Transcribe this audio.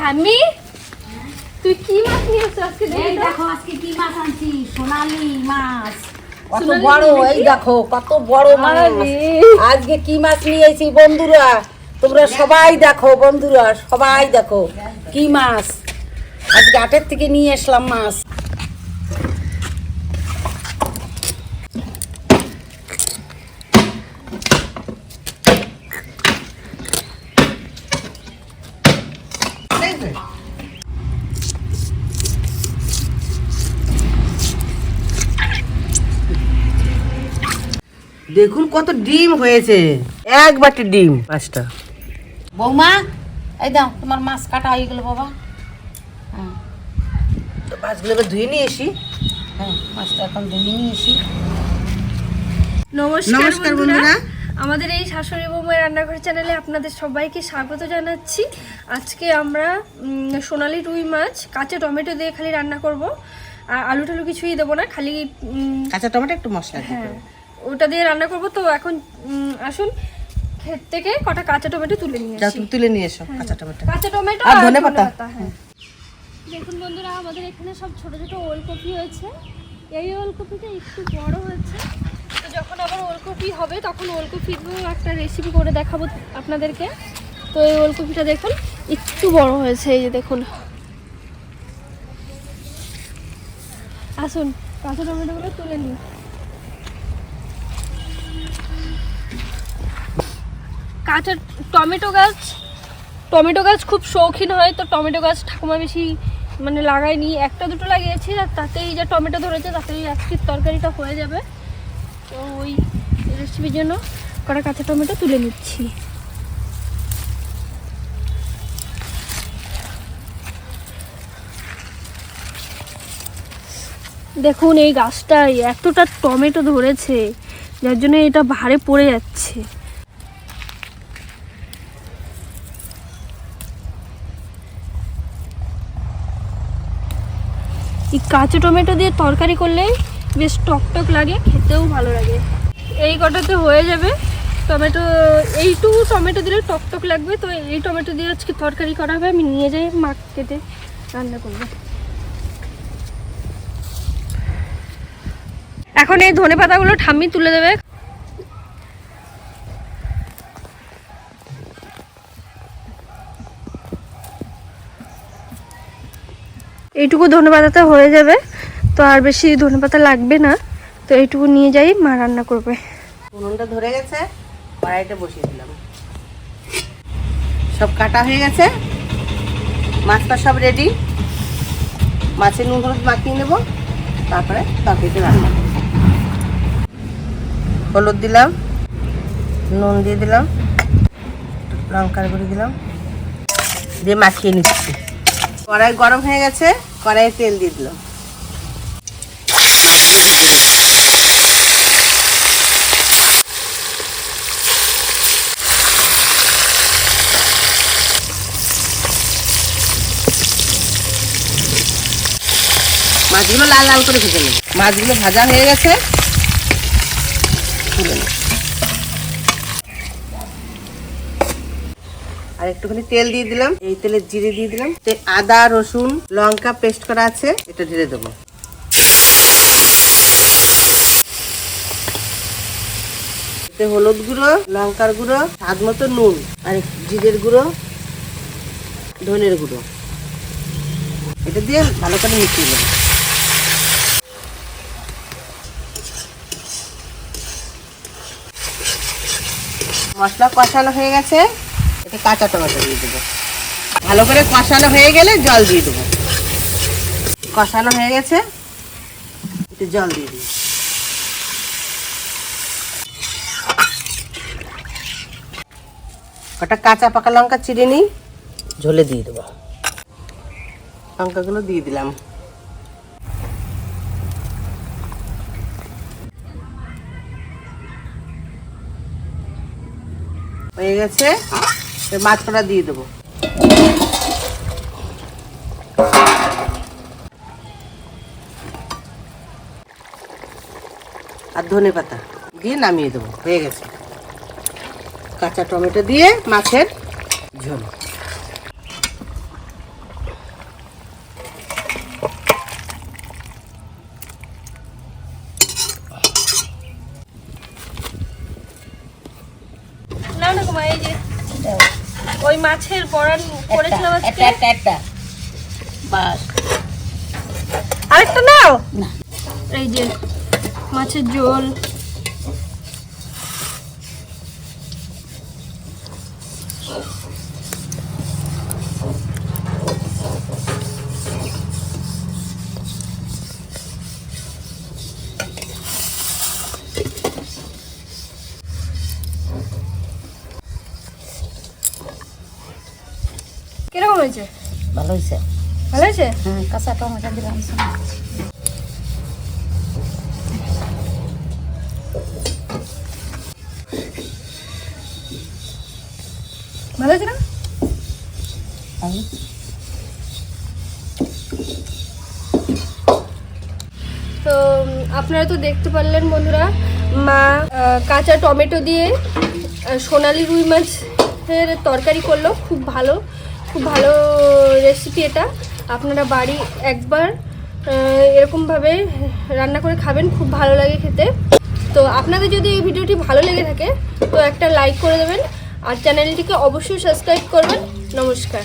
ঠাম্মি তুই কি মাছ নিয়ে এসেছিস আজকে? এই দেখো আজকে কি মাছ আনছি, সোনালী মাছ। কত বড়, এই দেখো কত বড় মাছ। আজকে কি মাছ নিয়ে এসেছি বন্ধুরা, তোমরা সবাই দেখো, বন্ধুরা সবাই দেখো কি মাছ আজকে হাটের থেকে নিয়ে আসলাম মাছ। দেখুন কত ডিম হয়েছে, এক বাটি ডিম মাছটা। বৌমা এই দাও, তোমার মাছ কাটা হয়ে গেল বাবা। তো মাছগুলো এবার ধুয়ে নিয়ে এসি। হ্যাঁ, মাছটা এখন ধুয়ে নিয়ে এসি। নমস্কার বন্ধুরা, আমাদের এই শাশুড়ি বৌমার রান্নাঘর চ্যানেলে আপনাদের সবাইকে স্বাগত জানাচ্ছি। আজকে আমরা সোনালী রুই মাছ কাঁচা টমেটো দিয়ে খালি রান্না করব, আর আলু টালু কিছুই দেবো না, খালি কাঁচা টমেটো একটু মশলা দিতে হ্যাঁ হবে। ওটা দিয়ে রান্না করব। তো এখন আসুন ক্ষেত থেকে কটা কাঁচা টমেটো তুলে নিয়ে যাও আসি। তুমি তুলে নিয়ে এসো কাঁচা টমেটো কাঁচা টমেটো আর আর ধনেপাতা। হ্যাঁ। দেখুন বন্ধুরা, আমাদের এখানে সব ছোট ছোট ওলকপি হয়েছে। এই ওলকপিটা একটু বড় হয়েছে, তো যখন আবার ওলকপি হবে তখন ওলকপিরও একটা রেসিপি করে দেখাবো আপনাদেরকে। তো এই ওলকপিটা দেখুন একটু বড় হয়েছে, এই যে দেখুন। আসুন কাঁচা টমেটোগুলো তুলে নিই। কাঁচা টমেটো গাছ খুব শৌখিন হয়, তো টমেটো গাছ ঠাকুমা বেশি মানে লাগায়নি, একটা দুটো লাগিয়েছি, আর তাতেই যে টমেটো ধরেছে তাতেই আজকের তরকারিটা হয়ে যাবে। তো ওই রেসিপির জন্য কটা কাঁচা টমেটো তুলে নিচ্ছি। দেখুন এই গাছটায় এতটা টমেটো ধরেছে, যার জন্য এটা ভারে পড়ে যাচ্ছে। এই কাঁচা টমেটো দিয়ে তরকারি করলে বেশ টকটক লাগে, খেতেও ভালো লাগে। এই কটাতে হয়ে যাবে টমেটো, এইটুকু টমেটো দিলে টকটক লাগবে। তো এই টমেটো দিয়ে আজকে তরকারি করা হবে, আমি নিয়ে যাই মা কেটে রান্না করবো। এখন এই ধনেপাতাগুলো ঠাম্মি তুলে দেবে। এইটুকু ধনেপাতাতে হয়ে যাবে, তো আর বেশি ধনেপাতা লাগবে না। তো এইটুকু নিয়ে যাই, মা রান্না করবে। উনুনটা ধরে গেছে, কড়াইটা বসিয়ে দিলাম। সব কাটা হয়ে গেছে, মাছটা সব রেডি। মাছের নুন হলুদ মাখিয়ে নেব, তারপরে তরকারিতে রান্না করব। হলুদ দিলাম, নুন দিয়ে দিলাম, লঙ্কার গুঁড়ি দিলাম, দিয়ে মাখিয়ে নিচ্ছি। কড়াই গরম হয়ে গেছে, কড়াইয়ে তেল দিয়ে দিলাম। মাছগুলো লাল লাল করে ভেজে নেব। মাছগুলো ভাজা হয়ে গেছে, তুলে নেব। আর একটুখানি তেল দিয়ে দিলাম, এই তেলে জিরে দিয়ে দিলাম, আদা রসুন লঙ্কা পেস্ট করা আছে, এটা ঢেলে দেবো। এতে হলুদ গুঁড়ো, লঙ্কার গুঁড়ো, স্বাদ মতো নুন, আর জিরের গুঁড়ো, ধনের গুঁড়ো, এটা দিয়ে ভালো করে মিশিয়ে দেবো। মশলা কষানো হয়ে গেছে, এটা কাঁচা টমেটো দিয়ে দেবো। ভালো করে কষানো হয়ে গেলে জল দিয়ে দেবো। কষানো হয়ে গেছে, একটু জল দিয়ে দিই। কটা কাঁচা পাকা লঙ্কা চিড়ে নিই, ঝোলে দিয়ে দেবো। লঙ্কাগুলো দিয়ে দিলাম। হয়ে গেছে, মাছ কটা দিয়ে দেবো। আর ধনেপাতা দিয়ে নামিয়ে দেবো। হয়ে গেছে কাঁচা টমেটো দিয়ে মাছের ঝোল। মাছের বড়া করেছিলাম আজকে। একটা বাস আরেকটা নাও। না এই যে মাছের ঝোল, কিরকম হয়েছে? ভালো হয়েছে। ভালো হয়েছে? হ্যাঁ কাঁচা টমেটো দিলাম। ভালো হয়েছে না? তো আপনারা তো দেখতে পারলেন বন্ধুরা, মা কাঁচা টমেটো দিয়ে সোনালি রুই মাছের তরকারি করলো। খুব ভালো রেসিপি এটা। আপনারা বাড়ি একবার এরকমভাবে রান্না করে খাবেন, খুব ভালো লাগে খেতে। তো আপনাদের যদি এই ভিডিওটি ভালো লেগে থাকে তো একটা লাইক করে দেবেন আর চ্যানেলটিকে অবশ্যই সাবস্ক্রাইব করবেন। নমস্কার।